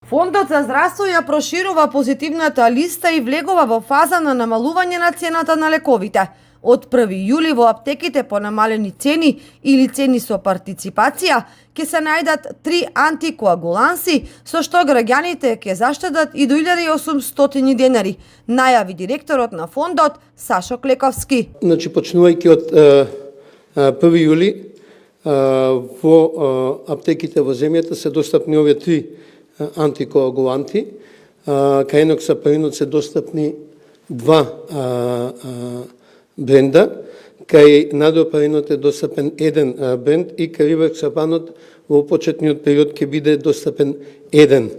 Фондот за здравство ја проширува позитивната листа и влегува во фаза на намалување на цената на лековите. Од 1 јули во аптеките по намалени цени или цени со партиципација ќе се најдат 3 антикоагуланси, со што граѓаните ќе заштедат и до 1800 денари, најави директорот на фондот Сашо Клековски. Значи, почнувајќи од 1 јули во аптеките во земјата се достапни овие 3 антикоагуланти. Кај еноксапаринот се достапни 2 бренда, кај надопаринот е достапен 1 бренд и кај риваксапанот во почетниот период ќе биде достапен 1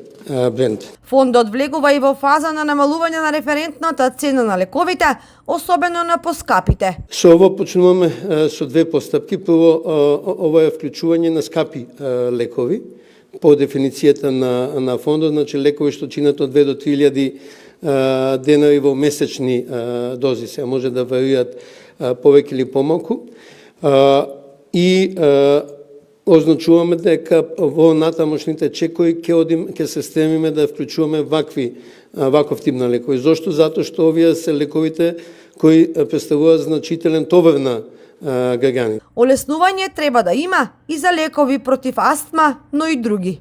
бренд. Фондот влегува и во фаза на намалување на референтната цена на лековите, особено на поскапите. Со ово почнуваме со 2 постапки. Прво, ова е вклучување на скапи лекови по дефиницијата на фондот, значи лекови што чинат од 2 до 3.000 денари во месечни дози, се може да варираат повеќе или помалку. И означуваме дека во натамошните чекори ќе се стремиме да вклучуваме ваков тип на лекови. Зошто? Затоа што овие се лековите кои представуваат значителен товар на граѓани. Олеснување треба да има и за лекови против астма, но и други.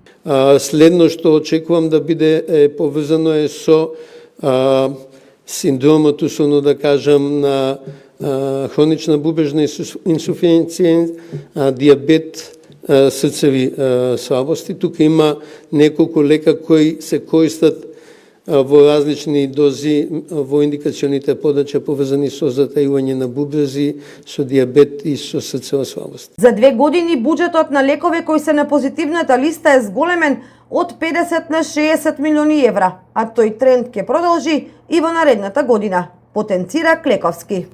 Следно што очекувам да биде поврзано е со синдромот, условно да кажам, на хронична бубрежна инсуфициенција, диабет, срцеви слабости. Тука има неколку лека кои се користат во различни дози во индикационите подрачја поврзани со затајување на бубрези, со диабет и со срцева слабост. За 2 години буџетот на лекови кои се на позитивната листа е зголемен од 50 на 60 милиони евра, а тој тренд ќе продолжи и во наредната година, потенцира Клековски.